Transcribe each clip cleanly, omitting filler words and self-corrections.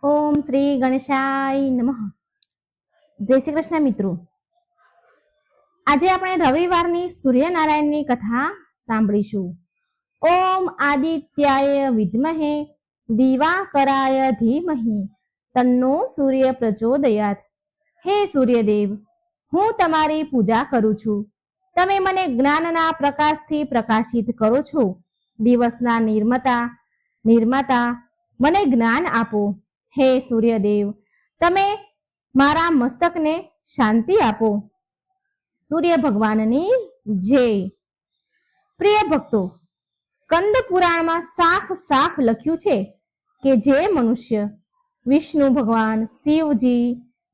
ઓમ શ્રી ગણેશાય નમઃ. જય શ્રી કૃષ્ણ મિત્રો. આજે આપણે રવિવારની સૂર્યનારાયણની કથા સાંભળીશું. ઓમ આદિત્યાય વિદ્મહે દિવાકરાય ધીમહિ તન્નો સૂર્ય પ્રચોદયાત. હે સૂર્યદેવ, હું તમારી પૂજા કરું છું. તમે મને જ્ઞાનના પ્રકાશથી પ્રકાશિત કરો છો. દિવસના નિર્માતા મને જ્ઞાન આપો. હે સૂર્યદેવ, તમે મારા મસ્તકને શાંતિ આપો. સૂર્ય ભગવાનની જય. પ્રિય ભક્તો, સ્કંદ પુરાણમાં સાફ લખ્યું છે કે જે મનુષ્ય વિષ્ણુ ભગવાન, શિવજી,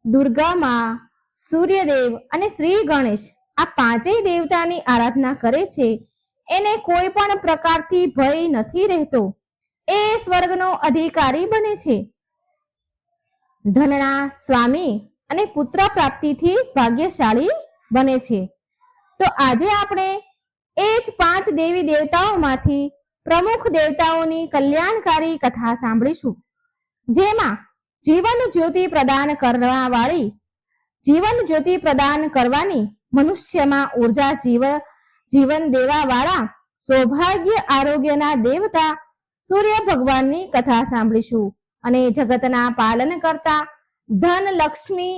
દુર્ગા માં, સૂર્યદેવ અને શ્રી ગણેશ આ પાંચેય દેવતાની આરાધના કરે છે એને કોઈ પણ પ્રકારથી ભય નથી રહેતો. એ સ્વર્ગનો અધિકારી બને છે. ધનના સ્વામી અને પુત્ર પ્રાપ્તિથી ભાગ્યશાળી બને છે. તો આજે આપણે એ જ 5 દેવી દેવતાઓમાંથી પ્રમુખ દેવતાઓની કલ્યાણકારી કથા સાંભળીશું, જેમાં જીવન જ્યોતિ પ્રદાન કરવાની, મનુષ્યમાં ઉર્જા જીવન દેવા વાળા સૌભાગ્ય આરોગ્યના દેવતા સૂર્ય ભગવાનની કથા સાંભળીશું અને જગતના પાલન કરતા, ધન લક્ષ્મી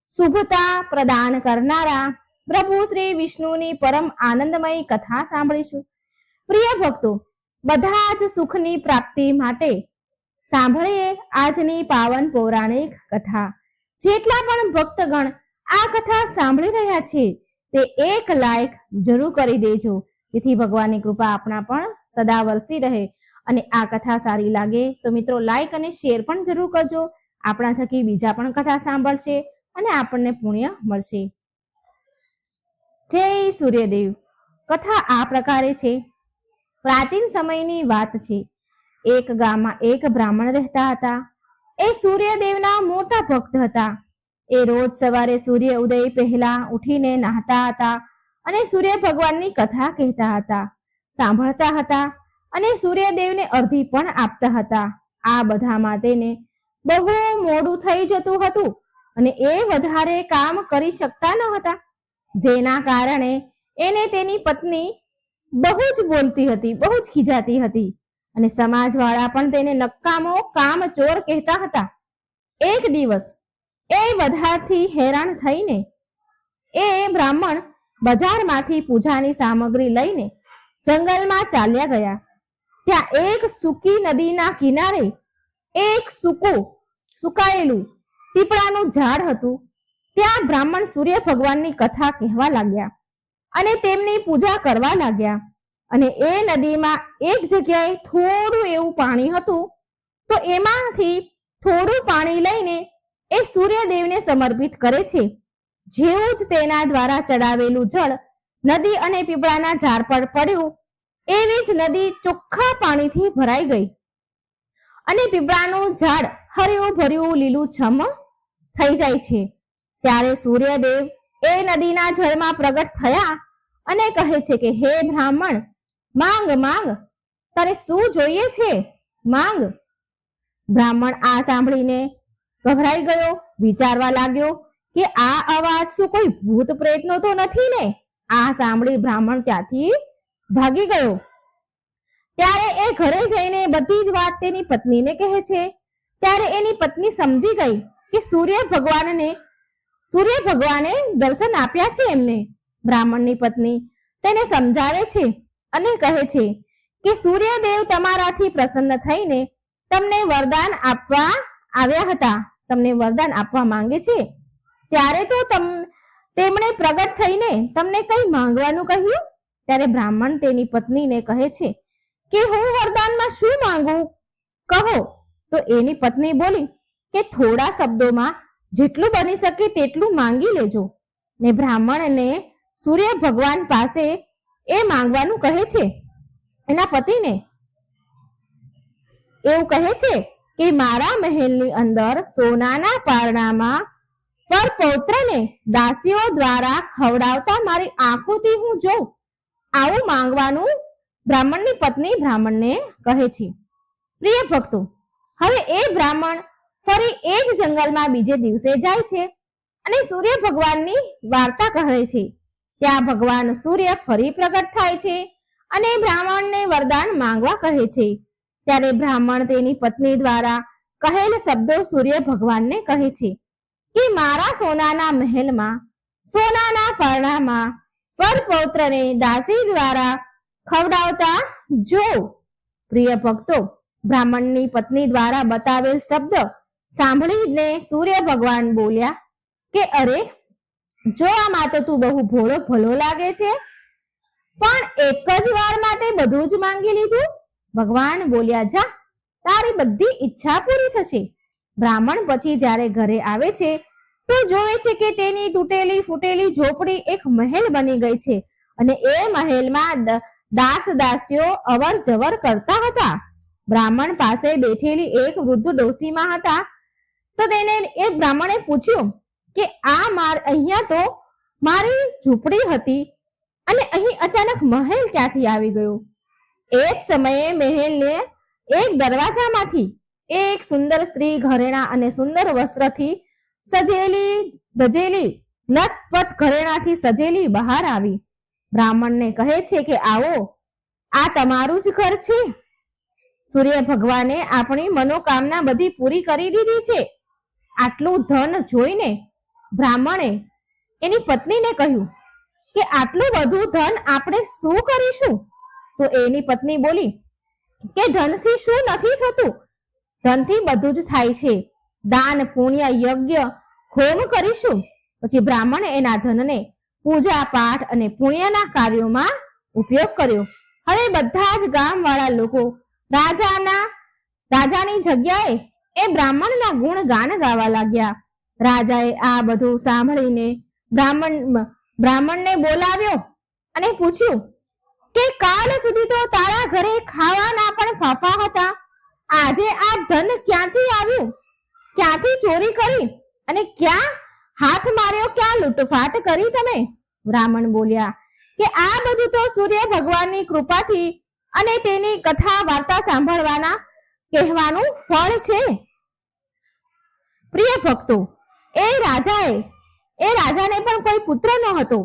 શુભતા પ્રદાન કરનારા પ્રભુ શ્રી વિષ્ણુની પરમ આનંદમય કથા સાંભળીશું. પ્રિય ભક્તો, બધા જ સુખની પ્રાપ્તિ માટે સાંભળીએ આજની પાવન પૌરાણિક કથા. જેટલા પણ ભક્તગણ આ કથા સાંભળી રહ્યા છે તે એક લાઈક જરૂર કરી દેજો, જેથી ભગવાનની કૃપા આપણા પણ સદા વરસી રહે. અને આ કથા સારી લાગે તો મિત્રો લાઈક અને શેર પણ જરૂર કરજો. આપણા થકી બીજા પણ કથા સાંભળશે અને આપણને પુણ્ય મળશે. જય સૂર્યદેવ. કથા આ પ્રકારે છે. પ્રાચીન સમયની વાત છે. એક ગામમાં એક બ્રાહ્મણ રહેતા હતા. એ સૂર્યદેવના મોટા ભક્ત હતા. એ રોજ સવારે સૂર્ય ઉદય પહેલા ઉઠીને નહાતા હતા અને સૂર્ય ભગવાનની કથા કહેતા હતા, સાંભળતા હતા અને સૂર્યદેવને અર્ધી પણ આપતા હતા. આ બધામાં તેને બહુ મોડું થઈ જતું હતું અને એ વધારે કામ કરી શકતા ન હતા, જેના કારણે એને તેની પત્ની બહુ જ બોલતી હતી, બહુ જ ખીજાતી હતી અને સમાજવાળા પણ તેને નકામો કામચોર કહેતા હતા. એક દિવસ એ વધારથી હેરાન થઈને એ બ્રાહ્મણ બજારમાંથી પૂજાની સામગ્રી લઈને જંગલમાં ચાલ્યા ગયા. ત્યાં એક સૂકી નદીના કિનારે એક સુકાયેલું પીપળાનું ઝાડ હતું. ત્યાં બ્રાહ્મણ સૂર્ય ભગવાનની કથા કહેવા લાગ્યા અને તેમની પૂજા કરવા લાગ્યા. અને એ નદીમાં એક જગ્યાએ થોડું એવું પાણી હતું, તો એમાંથી થોડું પાણી લઈને એ સૂર્યદેવને સમર્પિત કરે છે. જેવું જ તેના દ્વારા ચડાવેલું જળ નદી અને પીપળાના ઝાડ પર પડ્યું, એવી જ નદી ચોખ્ખા પાણીથી ભરાઈ ગઈ અને પીપળાનું ઝાડ હર્યું ભર્યું લીલું છમ થઈ જાય છે. ત્યારે સૂર્યદેવ એ નદીના જળમાં પ્રગટ થયા અને કહે છે કે હે બ્રાહ્મણ, માંગ, તને શું જોઈએ છે? માંગ. બ્રાહ્મણ આ સાંભળીને ગભરાઈ ગયો. વિચારવા લાગ્યો કે આ અવાજ શું કોઈ ભૂત પ્રેતનો તો નથી ને? આ સાંભળી બ્રાહ્મણ ત્યાંથી ભાગી ગયો. ત્યારે એ ઘરે જઈને બધી જ વાત તેની પત્નીને કહે છે. ત્યારે એની પત્ની સમજી ગઈ કે સૂર્ય ભગવાને દર્શન આપ્યા છે એમને. બ્રાહ્મણની પત્ની તેને સમજાવે છે અને કહે છે કે સૂર્યદેવ તમારાથી પ્રસન્ન થઈને તમને વરદાન આપવા આવ્યા હતા, તમને વરદાન આપવા માંગે છે. ત્યારે તો તેમણે પ્રગટ થઈને તમને કઈ માંગવાનું કહ્યું? ત્યારે બ્રાહ્મણ તેની પત્નીને કહે છે કે હું વરદાનમાં શું માંગુ કહો. તો એની પત્ની બોલી કે થોડા શબ્દોમાં જેટલું બની શકે તેટલું માંગી લેજો. ને બ્રાહ્મણને સૂર્ય ભગવાન પાસે એ માંગવાનું કહે છે. એના પતિને એવું કહે છે કે મારા મહેલની અંદર સોનાના પારણામાં પર પૌત્રને દાસીઓ દ્વારા ખવડાવતા મારી આંખોથી હું જોઉં, આવું માંગવાનું બ્રાહ્મણની પત્ની બ્રાહ્મણને કહે છે. પ્રિય ભક્તો, હવે એ બ્રાહ્મણ ફરી એ જ જંગલમાં બીજે દિવસે જાય છે અને સૂર્ય ભગવાનની વાર્તા કહે છે. ત્યાં ભગવાન સૂર્ય ફરી પ્રગટ થાય છે અને બ્રાહ્મણને વરદાન માંગવા કહે છે. ત્યારે બ્રાહ્મણ તેની પત્ની દ્વારા કહેલ શબ્દો સૂર્ય ભગવાનને કહે છે કે મારા સોનાના મહેલમાં, સોનાના પરણામાં પરપૌત્રને દાસી દ્વારા ખવડાવતા જો. પ્રિય ભક્તો, બ્રાહ્મણની પત્ની દ્વારા બતાવેલ શબ્દ સાંભળીને સૂર્ય ભગવાન બોલ્યા કે અરે, જો આમાં તો તું બહુ ભોળો ભલો લાગે છે, પણ એક જ વાર માટે બધું જ માંગી લીધું. ભગવાન બોલ્યા, જા, તારી બધી ઈચ્છા પૂરી થશે. બ્રાહ્મણ પછી જ્યારે ઘરે આવે છે તો જોવે છે કે તેની તૂટેલી ફૂટેલી ઝોપડી એક મહેલ બની ગઈ છે અને એ મહેલમાં દાસ દાસીઓ અવર જવર કરતા હતા. બ્રાહ્મણ પાસે બેઠેલી એક વૃદ્ધ ડોસીમાં હતા તો તેને એ બ્રાહ્મણે પૂછ્યું કે અહીંયા તો મારી ઝૂંપડી હતી અને અહીં અચાનક મહેલ ક્યાંથી આવી ગયો? એ જ સમયે મહેલને એક દરવાજામાંથી એક સુંદર સ્ત્રી ઘરેણા અને સુંદર વસ્ત્રથી સજેલી ધજેલી લથપથ ઘરેણાથી સજેલી બહાર આવી. બ્રાહ્મણને કહે છે કે આવો, આ તમારું જ ઘર છે. સૂર્ય ભગવાને આપણી મનોકામના બધી પૂરી કરી દીધી છે. આટલું ધન જોઈને બ્રાહ્મણે એની પત્નીને કહ્યું કે આટલું બધું ધન આપણે શું કરીશું? તો એની પત્ની બોલી કે ધનથી શું નથી થતું, ધનથી બધું જ થાય છે. દાન, પુણ્ય, યજ્ઞ, હોમ કરીશું. પછી બ્રાહ્મણે એના ધનને પૂજા પાઠ અને પુણ્યના કાર્યોમાં ઉપયોગ કર્યો. હવે બધા જ ગામવાળા લોકો રાજાની જગ્યાએ એ બ્રાહ્મણના ગુણ ગાન ગાવા લાગ્યા. રાજાએ આ બધું સાંભળીને બ્રાહ્મણને બોલાવ્યો અને પૂછ્યું કે કાલ સુધી તો તારા ઘરે ખાવાના પણ ફાફા હતા, આજે આ ધન ક્યાંથી આવ્યું? ક્યાંથી ચોરી કરી અને ક્યાં હાથ માર્યો, ક્યાં લૂંટફાટ કરી તમે? બ્રાહ્મણ બોલ્યા કે આ બધું તો સૂર્ય ભગવાનની કૃપાથી અને તેની કથા વાર્તા સાંભળવાના કહેવાનું ફળ છે. પ્રિય ભક્તો, એ રાજાને પણ કોઈ પુત્ર ન હતો.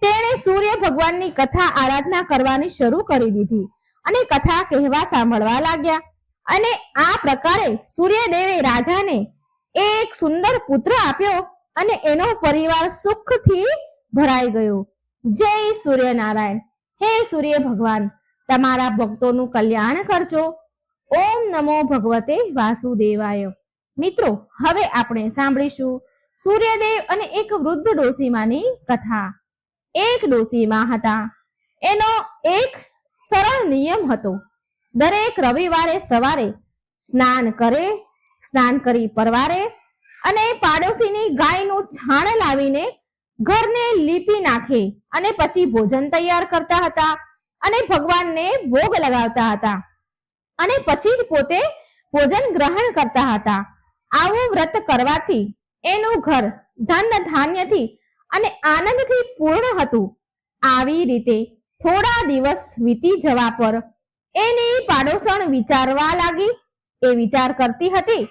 તેણે સૂર્ય ભગવાનની કથા આરાધના કરવાની શરૂ કરી દીધી અને કથા કહેવા સાંભળવા લાગ્યા. અને આ પ્રકારે સૂર્યદેવે રાજાને એક સુંદર પુત્ર આપ્યો અને એનો પરિવાર સુખથી ભરાઈ ગયો. જય સૂર્યનારાયણ. હે સૂર્ય ભગવાન, તમારા ભક્તોનું કલ્યાણ કરજો. ઓમ નમો ભગવતે વાસુદેવાય. મિત્રો, હવે આપણે સાંભળીશું સૂર્યદેવ અને એક વૃદ્ધ ડોસીમાની કથા. એક ડોસીમાં હતા. એનો એક સરળ નિયમ હતો. દરેક રવિવારે સવારે સ્નાન કરી પરવારે અને પાડોશીની ગાયનું છાણ લાવીને ઘરને લીપી નાખે અને પછી ભોજન તૈયાર કરતા હતા અને ભગવાનને ભોગ લગાવતા હતા અને પછી જ પોતે ભોજન ગ્રહણ કરતા હતા. આવું વ્રત કરવાથી એનું ઘર ધન ધાન્યથી અને આનંદથી પૂર્ણ હતું. આવી રીતે થોડા દિવસ વીતી જવા પર એની પાડોશણ વિચારવા લાગી. એ વિચાર કરતી હતી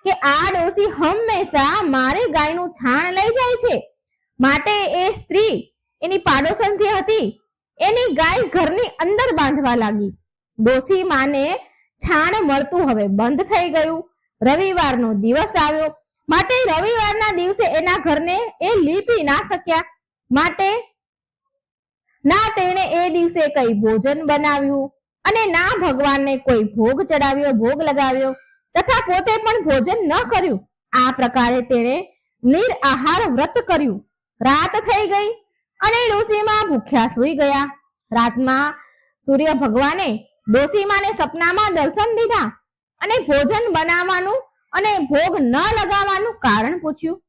કે આ ડોસી હંમેશા મારી ગાયનું છાણ લઈ જાય છે, માટે એ સ્ત્રી એની પાડોશણ જે હતી એની ગાય ઘરની અંદર બાંધવા લાગી. ડોસી માને છાણ મળતું હવે બંધ થઈ ગયું. રવિવારનો દિવસ આવ્યો, માટે રવિવારના દિવસે એના ઘરને એ લીપી ના શક્યા. માટે ના તેણે એ દિવસે કઈ ભોજન બનાવ્યું અને ના ભગવાનને કોઈ ભોગ ચડાવ્યો, ભોગ લગાવ્યો તથા પોતે પણ ભોજન ન કર્યું. આ પ્રકારે તેણે નિરાહાર વ્રત કર્યું. રાત થઈ ગઈ અને ડોસીમા ભૂખ્યા સૂઈ ગયા. રાતમાં સૂર્ય ભગવાને ડોસીમાને સપનામાં દર્શન દીધા અને ભોજન બનાવવાનું અને ભોગ ન લગાવવાનું કારણ પૂછ્યું.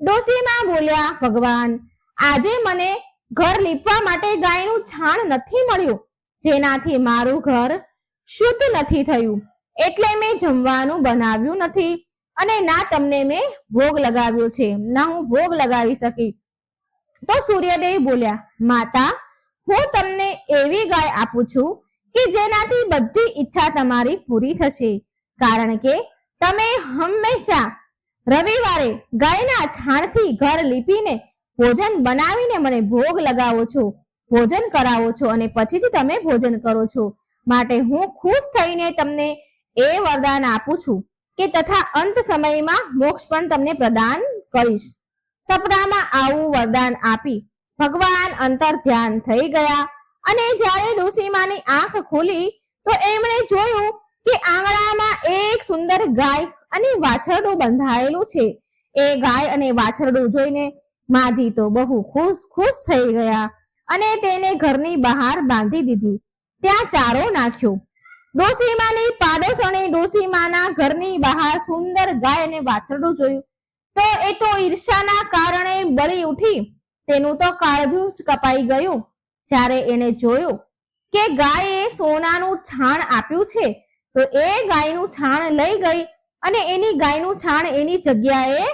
ડોસીમા બોલ્યા, ભગવાન, આજે મને ઘર લીપવા માટે ગાયનું છાણ નથી મળ્યું, જેનાથી મારું ઘર શુદ્ધ નથી થયું, એટલે મેં જમવાનું બનાવ્યું નથી અને ના તમને મેં ભોગ લગાવ્યો છે, ના હું ભોગ લગાવી શકી. તો સૂર્યદેવ બોલ્યા, માતા, હું તમને એવી ગાય આપું છું કે જેનાથી બધી ઈચ્છા તમારી પૂરી થશે, કારણ કે તમે હંમેશા રવિવારે ગાયના છાણથી ઘર લીપીને ભોજન બનાવીને મને ભોગ લગાવો છો, ભોજન કરાવો છો અને પછી જ તમે ભોજન કરો છો. માટે હું ખુશ થઈને તમને એ વરદાન આપું છું કે તથા અંત સમયમાં મોક્ષ પણ તમને પ્રદાન કરીશ. સપનામાં આવું વરદાન આપી ભગવાન અંતર ધ્યાન થઈ ગયા અને જ્યારે ડોસીમાની આંખ ખુલી તો એમણે જોયું કે આંગણામાં એક સુંદર ગાય અને વાછરડું બંધાયેલું છે. એ ગાય અને વાછરડું જોઈને માજી તો બહુ ખુશ થઈ ગયા અને તેને ઘરની બહાર બાંધી દીધી, ત્યાં ચારો નાખ્યો. ડોસીમાની પાડોશણે ડોસીમાના ઘરની બહાર સુંદર ગાય અને વાછરડું જોયું તો એ તો ઈર્ષાના કારણે બળી ઉઠી. તેનું તો કાળજું જ કપાઈ ગયું. જ્યારે એને જોયું કે ગાયે સોનાનું છાણ આપ્યું છે તો એ ગાયનું છાણ લઈ ગઈ અને એની ગાયનું છાણ એની જગ્યાએ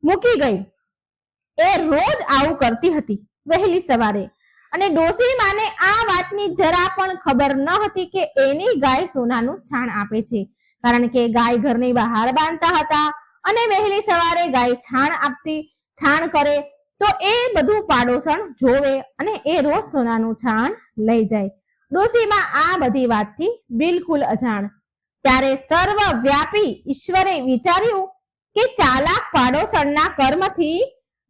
મૂકી ગઈ. એ રોજ આવું કરતી હતી વહેલી સવારે અને ડોસીમાને આ વાતની જરા પણ ખબર ન હતી કે એની ગાય સોનાનું છાણ આપે છે, કારણ કે ગાય ઘરની બહાર બાંધતા હતા અને વહેલી સવારે ગાય છાણ કરે તો એ બધું પાડોશણ જોવે અને એ રોજ સોનાનું છાણ લઈ જાય. ડોસીમા આ બધી વાતથી બિલકુલ અજાણ. ત્યારે સર્વવ્યાપી ઈશ્વરે વિચાર્યું કે ચાલાક પાડોશણના કર્મથી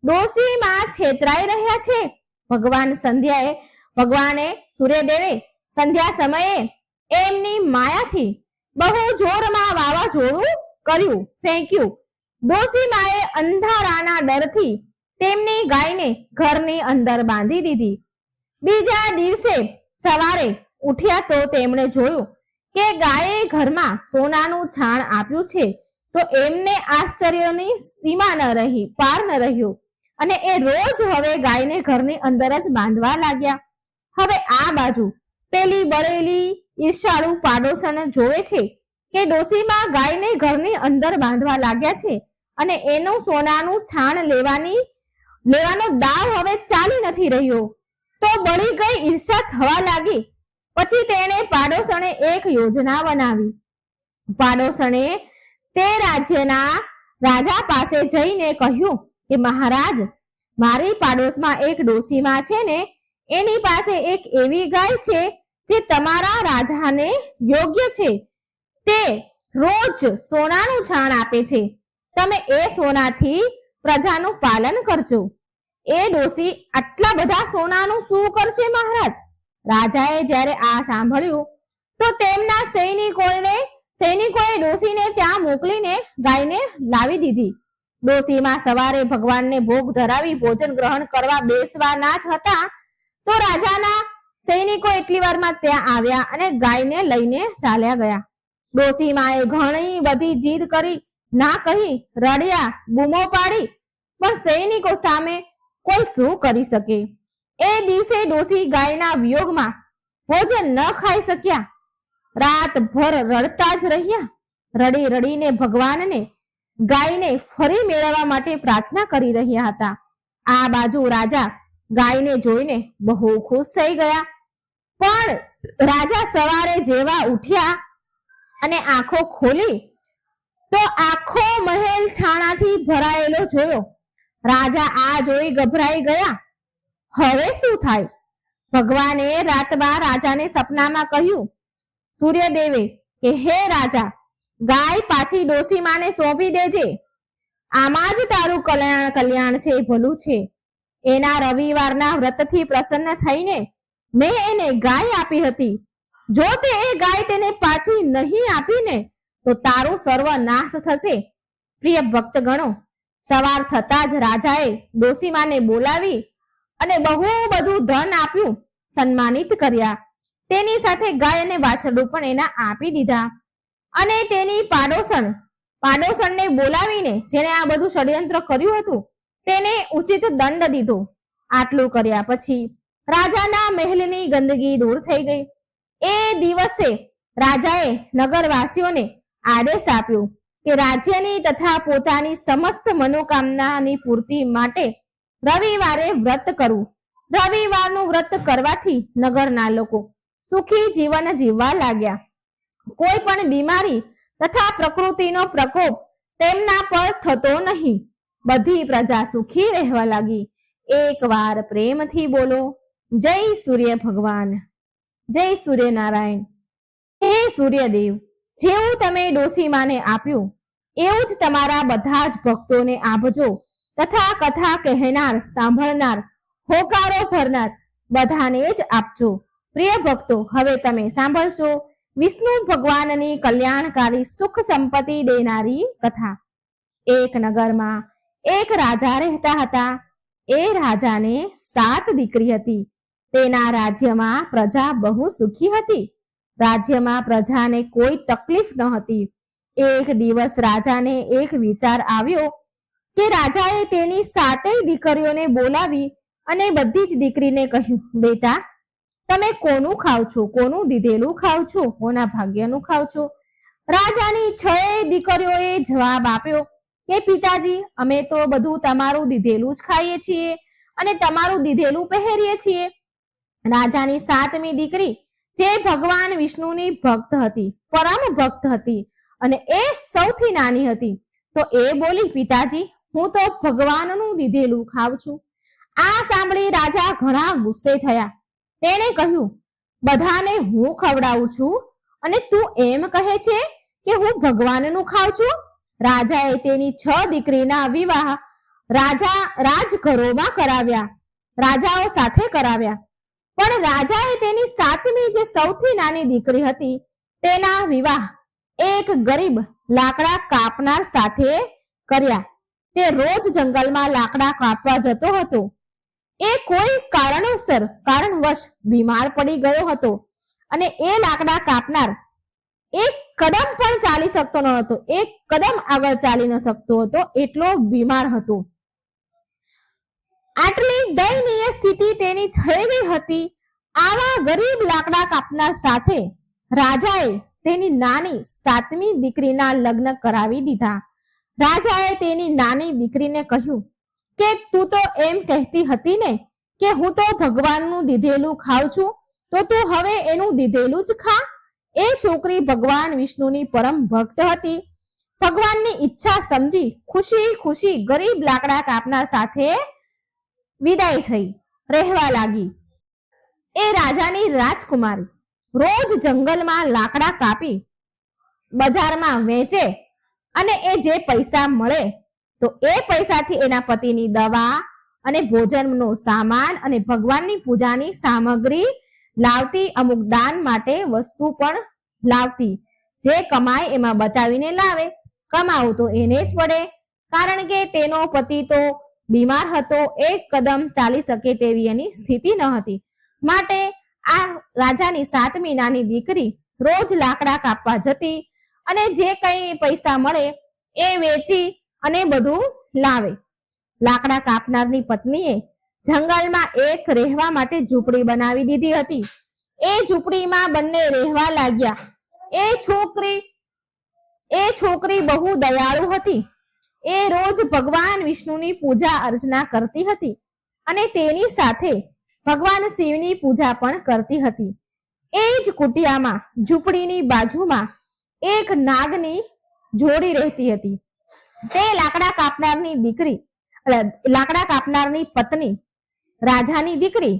ડોસીમા છેતરાઈ રહ્યા છે. ભગવાને સૂર્યદેવે સંધ્યા સમયે એમની માયાથી બહુ જોરમાં વાવાઝોડું કર્યું, ફેંક્યું. ડોસીમાએ અંધારાના ડરથી તેમની ગાયને ઘરની અંદર બાંધી દીધી. બીજા દિવસે સવારે ઉઠ્યા તો તેમણે જોયું કે ગાયે ઘરમાં સોનાનું છાણ આપ્યું છે તો એમને આશ્ચર્યની સીમા પાર ન રહ્યું અને એ રોજ હવે ગાયને ઘરની અંદર જ બાંધવા લાગ્યા. હવે આ બાજુ પેલી બળેલી ઈર્ષાળુ પાડોશણ જોવે છે કે ડોસીમાં ગાયને ઘરની અંદર બાંધવા લાગ્યા છે અને એનું સોનાનું છાણ લેવાનો દાવ હવે ચાલી નથી રહ્યો તો બળી ગઈ ઈર્ષા થવા લાગી. પછી તેણે પાડોશણે એક યોજના બનાવી. પાડોશણે તે રાજ્યના રાજા પાસે જઈને કહ્યું કે મહારાજ, મારી પાડોશમાં એક ડોસીમા છે ને, એની પાસે એક એવી ગાય છે જે તમારા રાજાને યોગ્ય છે. તે રોજ સોનાનું છાણ આપે છે. તમે એ સોનાથી પ્રજાનું પાલન કરજો. એ ડોસી આટલા બધા સોનાનું શું કરશે મહારાજ? રાજાએ જ્યારે આ સાંભળ્યું તો તેમના સૈનિકોએ ડોસીને ત્યાં મોકલીને ગાયને લાવી દીધી. ડોસીમાં સવારે ભગવાનને ભોગ ધરાવી ભોજન ગ્રહણ કરવા બેસવાના જ હતા તો રાજાના સૈનિકો એટલી વારમાં ત્યાં આવ્યા અને ગાયને લઈને ચાલ્યા ગયા. ડોસીમાએ ઘણી બધી જીદ કરી, ના કહી, રડ્યા, બૂમો પાડી, પણ સૈનિકો સામે કોઈ શું કરી શકે? એ દિવસે ડોસી ગાયના વિયોગમાં ભોજન ન ખાઈ શક્યા. રાતભર રડતા જ રહ્યા. રડી રડીને ભગવાનને ગાયને ફરી મેળવવા માટે પ્રાર્થના કરી રહ્યા હતા. આ બાજુ રાજા ગાયને જોઈને બહુ ખુશ થઈ ગયા. પણ રાજા સવારે જેવા ઉઠ્યા અને આંખો ખોલી તો આખો મહેલ છાણાથી ભરાયેલો જોયો. રાજા આ જોઈ ગભરાઈ ગયા. હવે શું થાય? ભગવાને રાતમાં રાજાને સપનામાં કહ્યું, સૂર્યદેવે કે હે રાજા, ગાય પાછી ડોસીમાને સોંપી દેજે. આમાં જ તારું કલ્યાણ છે, ભલું છે. એના રવિવારના વ્રતથી પ્રસન્ન થઈને મેં એને ગાય આપી હતી. જો તે એ ગાય તેને પાછી નહીં આપીને તો તારું સર્વનાશ થશે. પ્રિય ભક્તગણો, સવાર થતા જ રાજાએ ડોસીમાને બોલાવી અને બહુ બધું ધન આપ્યું, સન્માનિત કર્યા. તેની સાથે ગાય અને વાછરડું પણ એના આપી દીધા અને તેની પાડોશણને બોલાવીને જેને આ બધું ષડયંત્ર કર્યું હતું તેને ઉચિત દંડ દીધો. આટલું કર્યા પછી રાજાના મહેલની ગંદકી દૂર થઈ ગઈ. એ દિવસે રાજાએ નગરવાસીઓને આદેશ આપ્યો કે રાજ્યની તથા પોતાની સમસ્ત મનોકામનાની પૂર્તિ માટે રવિવારે વ્રત કરવું. રવિવારનું વ્રત કરવાથી નગરના લોકો સુખી જીવન જીવવા લાગ્યા. કોઈ પણ બીમારી તથા પ્રકૃતિનો પ્રકોપ તેમના પર થતો નહીં. બધી પ્રજા સુખી રહેવા લાગી. એકવાર પ્રેમથી બોલો, જય સૂર્ય ભગવાન, જય સૂર્યનારાયણ. હે સૂર્યદેવ, જેવું તમે ડોસીમાને આપ્યું એવું જ તમારા બધા જ ભક્તોને આપજો તથા કથા કહેનાર, સાંભળનાર, હોકારો ભરનાર બધાને જ આપજો. પ્રિય ભક્તો, હવે તમે સાંભળશો વિષ્ણુ ભગવાનની કલ્યાણકારી સુખ સંપત્તિ દેનારી કથા. એક નગરમાં એક રાજા રહેતા હતા. એ રાજાને 7 દીકરી હતી. તેના રાજ્યમાં પ્રજા બહુ સુખી હતી. રાજ્યમાં પ્રજાને કોઈ તકલીફ ન હતી. એક દિવસ રાજાને એક વિચાર આવ્યો કે રાજાએ તેની 7 દીકરીઓને બોલાવી અને બધી જ દીકરીને કહ્યું, બેટા, તમે કોનું ખાવ છો? કોનું દીધેલું ખાવ છો? કોના ભાગ્યનું ખાવ છો? રાજાની 6 દીકરીઓએ જવાબ આપ્યો કે પિતાજી, અમે તો બધું તમારું દીધેલું જ ખાઈએ છીએ અને તમારું દીધેલું પહેરીએ છીએ. રાજાની 7મી દીકરી, જે ભગવાન વિષ્ણુની ભક્ત હતી, પરમ ભક્ત હતી અને એ સૌથી નાની હતી, તો એ બોલી, પિતાજી, હું તો ભગવાનનું દીધેલું ખાઉં છું. આ સાંભળી રાજા ઘણા ગુસ્સે થયા. તેણે કહ્યું, બધાને હું ખવડાવું છું અને તું એમ કહે છે કે હું ભગવાનનું ખાઉં છું? રાજાએ તેની 6 દીકરીના વિવાહ રાજઘરોમાં કરાવ્યા, રાજાઓ સાથે કરાવ્યા. પણ રાજાએ તેની 7મી, જે સૌથી નાની દીકરી હતી, તેના વિવાહ એક ગરીબ લાકડા કાપનાર સાથે કર્યા. તે રોજ જંગલમાં લાકડા કાપવા જતો હતો. એ કોઈ કારણવશ બીમાર પડી ગયો હતો અને એ લાકડા કાપનાર એક કદમ પણ ચાલી શકતો ન હતો. એક કદમ આગળ ચાલી ન શકતો હતો, એટલો બીમાર હતો. આટલી દયનીય સ્થિતિ તેની થઈ ગઈ હતી. આવા ગરીબ લાકડા કાપનાર સાથે રાજાએ તેની નાની 7મી દીકરીના લગ્ન કરાવી દીધા. રાજાએ તેની નાની દીકરીને કહ્યું કે તું તો એમ કહેતી હતી ને કે હું તો ભગવાનનું દીધેલું ખાઉં છું, તો તું હવે એનું દીધેલું જ ખા. એ છોકરી ભગવાન વિષ્ણુની પરમ ભક્ત હતી. ભગવાનની ઈચ્છા સમજી ખુશી ખુશી ગરીબ લાકડા કાપનાર સાથે વિદાય થઈ રહેવા લાગી. એ રાજાની રાજકુમારી રોજ જંગલમાં લાકડા કાપી બજારમાં વેચે અને એ જે પૈસા મળે તો એ પૈસાથી એના પતિની દવા અને ભોજનનો સામાન અને ભગવાનની પૂજાની સામગ્રી લાવતી. અમુક દાન માટે વસ્તુ પણ લાવતી. જે કમાય એમાં બચાવીને લાવે. કમાવું તો એને જ પડે, કારણ કે તેનો પતિ તો બીમાર હતો. એક કદમ ચાલી શકે તેવી એની સ્થિતિ ન હતી. માટે આ રાજાની 7મી નાની દીકરી રોજ લાકડા કાપવા જતી અને જે કંઈ પૈસા મળે એ વેચી અને બધું લાવે. લાકડા કાપનારની પત્નીએ જંગલમાં એક રહેવા માટે ઝૂંપડી બનાવી દીધી હતી. એ ઝૂંપડીમાં બંને રહેવા લાગ્યા. એ છોકરી બહુ દયાળુ હતી. એ રોજ ભગવાન વિષ્ણુની પૂજા અર્ચના કરતી હતી અને તેની સાથે ભગવાન શિવની પૂજા પણ કરતી હતી. એ જ કુટિયામાં ઝૂંપડીની બાજુમાં એક નાગની જોડી રહેતી હતી. તે લાકડા કાપનારની પત્ની, રાજાની દીકરી,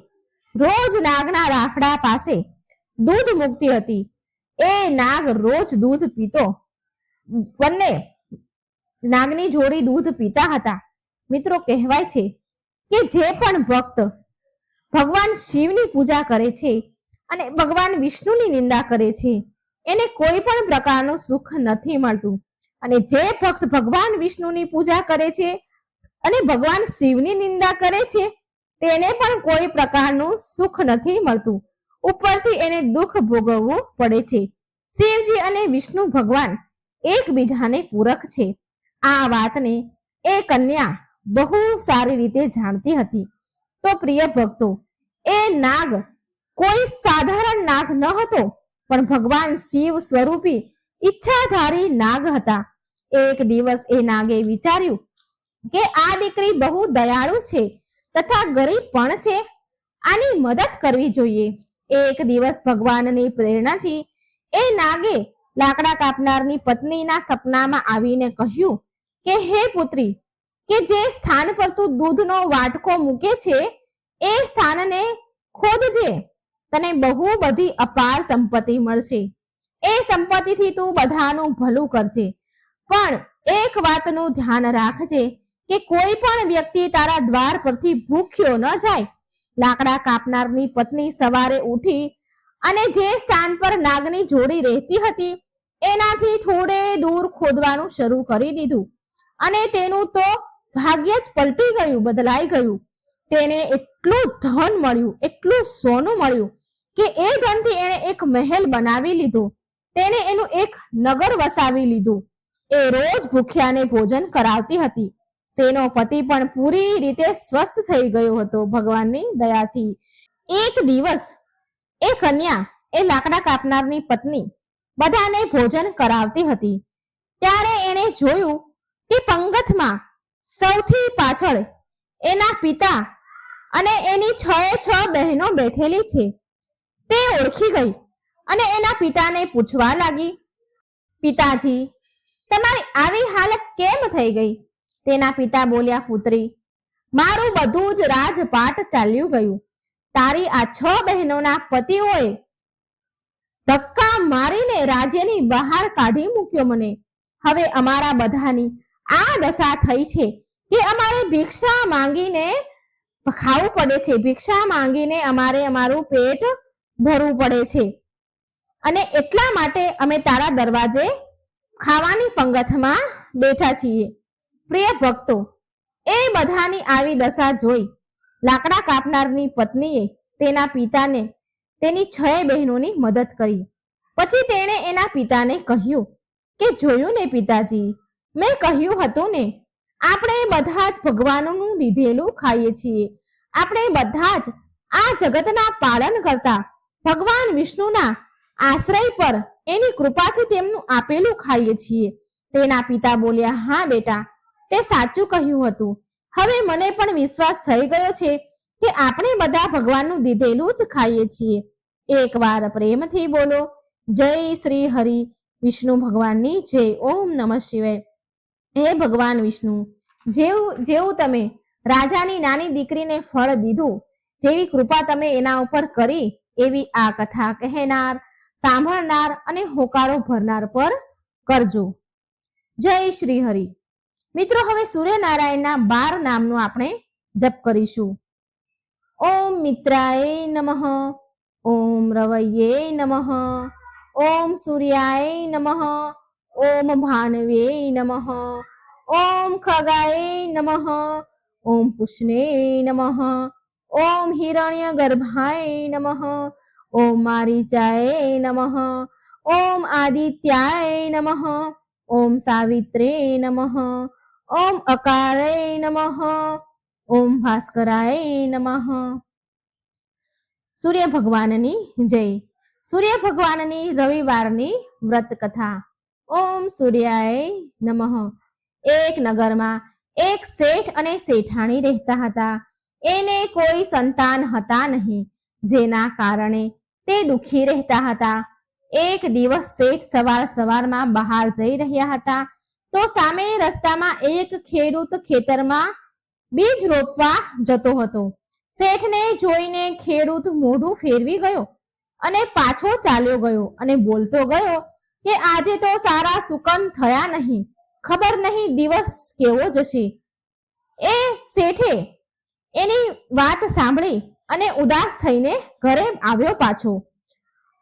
રોજ નાગના રાફડા પાસે દૂધ મૂકતી હતી. એ નાગ રોજ દૂધ પીતો. બંને નાગની જોડી દૂધ પીતા હતા. મિત્રો, કહેવાય છે કે જે પણ ભક્ત ભગવાન શિવની પૂજા કરે છે અને ભગવાન વિષ્ણુની નિંદા કરે છે એને કોઈ પણ પ્રકારનું સુખ નથી મળતું. અને જે ભક્ત ભગવાન વિષ્ણુની પૂજા કરે છે અને ભગવાન શિવની નિંદા કરે છે તેને પણ કોઈ પ્રકારનું સુખ નથી મળતું. ઉપરથી એને દુઃખ ભોગવવું પડે છે. શિવજી અને વિષ્ણુ ભગવાન એકબીજાને પૂરક છે. આ વાતને એ કન્યા બહુ સારી રીતે જાણતી હતી. તો પ્રિય ભક્તો, એ નાગ કોઈ સાધારણ નાગ ન હતો, પણ ભગવાન શિવ સ્વરૂપી ઈચ્છાધારી નાગ હતા. એક દિવસ એ નાગે વિચાર્યું કે આ દીકરી બહુ દયાળુ છે તથા ગરીબ પણ છે, આની મદદ કરવી જોઈએ. એક દિવસ ભગવાનની પ્રેરણાથી એ નાગે લાકડા કાપનારની પત્નીના સપનામાં આવીને કહ્યું કે હે પુત્રી, કે જે સ્થાન પર તું દૂધનો વાટકો મૂકે છે એ સ્થાનને ખોદજે, તને બહુ બધી અપાર સંપત્તિ મળશે. એ સંપત્તિથી તું બધાનું ભલું કરજે, પણ એક વાતનું ધ્યાન રાખજે કે કોઈ પણ વ્યક્તિ તારા દ્વાર પરથી ભૂખ્યો ન જાય. લાકડા કાપનારની પત્ની સવારે ઉઠી અને જે સ્થાન પર નાગની જોડી રહેતી હતી એનાથી થોડે દૂર ખોદવાનું શરૂ કરી દીધું અને તેનું તો ભાગ્ય જ પલટી ગયું, બદલાઈ ગયું. તેને એટલું ધન મળ્યું, એટલું સોનું મળ્યું કે એ ધનથી એણે એક મહેલ બનાવી લીધો. તેને એનું એક નગર વસાવી લીધું. એ રોજ ભૂખ્યાને ભોજન કરાવતી હતી. તેનો પતિ પણ પૂરી રીતે સ્વસ્થ થઈ ગયો હતો ભગવાનની દયાથી. એક દિવસ એ કન્યા, એ લાકડા કાપનારની પત્ની બધાને ભોજન કરાવતી હતી. ત્યારે એણે જોયું કે પંગતમાં સૌથી પાછળ એના પિતા અને એની 6 બહેનો બેઠેલી છે. તે ઓળખી ગઈ અને એના પિતાને પૂછવા લાગી, પિતાજી, તમારી આવી હાલત કેમ થઈ ગઈ? તેના પિતા બોલ્યા, પુત્રી, મારું બધું જ રાજપાટ ચાલ્યું ગયું. તારી આ 6 બહેનોના પતિઓએ ધક્કા મારીને રાજ્યની બહાર કાઢી મૂક્યો મને. હવે અમારા બધાની આ દશા થઈ છે કે અમારે ભિક્ષા માંગીને ખાવું પડે છે, ભિક્ષા માંગીને અમારે અમારું પેટ ભરવું પડે છે અને એટલા માટે અમે તારા દરવાજે ખાવાની પંગતમાં બેઠા છીએ. પ્રિય ભક્તો, એ બધાની આવી દશા જોઈ લાકડા કાપનારની પત્નીએ તેના પિતાને તેની 6 બહેનોની મદદ કરી. પછી તેણે એના પિતાને કહ્યું કે જોયું ને પિતાજી, મેં કહ્યું હતું ને, આપણે બધા જ ભગવાનનું લીધેલું ખાઈએ છીએ. આપણે બધા જ આ જગતના પાલન કરતા ભગવાન વિષ્ણુના આશ્રય પર એની કૃપાથી તેમનું આપેલું ખાઈએ છીએ. તેના પિતા બોલ્યા, હા બેટા, તે સાચું કહ્યું હતું. હવે મને પણ વિશ્વાસ થઈ ગયો છે કે આપણે બધા ભગવાનનું દીધેલું જ ખાઈએ છીએ. એકવાર પ્રેમથી બોલો, જય શ્રી હરિ વિષ્ણુ ભગવાનની જય. ઓમ નમઃ શિવાય. હે ભગવાન વિષ્ણુ, જેવું તમે રાજાની નાની દીકરીને ફળ દીધું, જેવી કૃપા તમે એના ઉપર કરી, એવી આ કથા કહેનાર, સાંભળનાર અને હોકારો ભરનાર પર કરજો. જય શ્રી હરિ. મિત્રો, હવે સૂર્યનારાયણના 12 નામનું આપણે જપ કરીશું. ઓમ મિત્રાય નમઃ, ઓમ રવૈયે નમઃ, ઓમ સૂર્યાય નમઃ, ઓમ ભાનવે નમઃ, ઓમ ખગાય નમઃ, ઓમ પુષ્ણે નમઃ, ઓમ હિરણ્ય ગર્ભાય નમઃ, ઓમ મારીચાય નમઃ, ઓમ આદિત્યાય નમઃ, ઓમ સાવિત્રે નમઃ, ઓમ અકારાય નમઃ, ઓમ ભાસ્કરાય નમઃ. સૂર્ય ભગવાનની જય. સૂર્ય ભગવાનની રવિવારની વ્રત કથા. ઓમ સૂર્યાય નમઃ. એક નગરમાં એક શેઠ અને શેઠાણી રહેતા હતા. એને કોઈ સંતાન હતા નહીં, જેના કારણે તે દુઃખી રહેતા હતા. એક દિવસ શેઠ સવારમાં બહાર જઈ રહ્યા હતા તો સામે રસ્તામાં એક ખેડૂત ખેતરમાં બીજ રોપવા જતો હતો. શેઠને જોઈને ખેડૂત મોઢું ફેરવી ગયો અને પાછો ચાલ્યો ગયો અને બોલતો ગયો કે આજે તો સારા સુકન થયા નહીં, ખબર નહીં દિવસ કેવો જશે. એ શેઠે એની વાત સાંભળી અને ઉદાસ થઈને ઘરે આવ્યો પાછો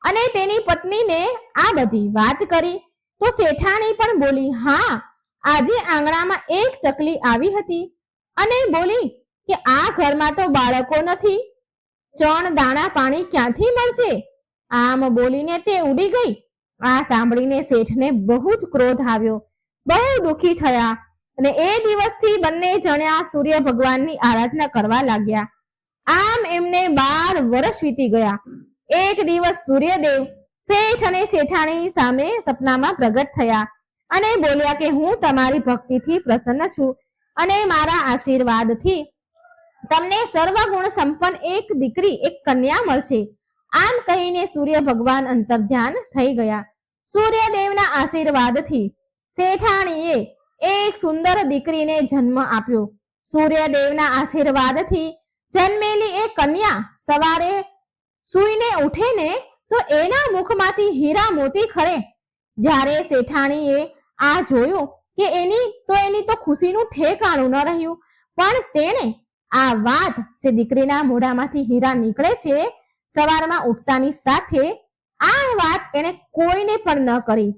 અને તેની પત્નીને આ બધી વાત કરી તો શેઠાણી પણ બોલી, હા, આજે આંગણામાં એક ચકલી આવી હતી અને બોલી કે આ ઘરમાં તો બાળકો નથી, ચણ દાણા પાણી ક્યાંથી મળશે? આમ બોલીને તે ઉડી ગઈ. આ સાંભળીને શેઠને બહુ જ ક્રોધ આવ્યો, બહુ દુઃખી થયા અને એ દિવસથી બંને જણા સૂર્ય ભગવાનની આરાધના કરવા લાગ્યા. આમ એમને 12 વર્ષ વીતી ગયા. એક દિવસ સૂર્યદેવ શેઠ અને શેઠાણી સામે સપનામાં પ્રગટ થયા અને બોલ્યા કે હું તમારી ભક્તિથી પ્રસન્ન છું અને મારા આશીર્વાદથી તમને સર્વગુણ સંપન્ન એક દીકરી, એક કન્યા મળશે. આમ કહીને સૂર્ય ભગવાન અંતર્ધ્યાન થઈ ગયા. સૂર્યદેવના આશીર્વાદથી શેઠાણીએ એક સુંદર દીકરીને જન્મ આપ્યો. સૂર્યદેવના આશીર્વાદથી જન્મેલી એ કન્યા સવારે સૂઈને ઉઠે ને તો એના મુખમાંથી હીરા મોતી ખરે. જ્યારે શેઠાણીએ આ જોયું કે એની તો ખુશીનું ઠેકાણું ન રહ્યું. પણ તેણે આ વાત જે દીકરીના મોઢામાંથી હીરા નીકળે છે સવારમાં ઉઠતાની સાથે આ વાત એને કોઈને પણ ન કરી,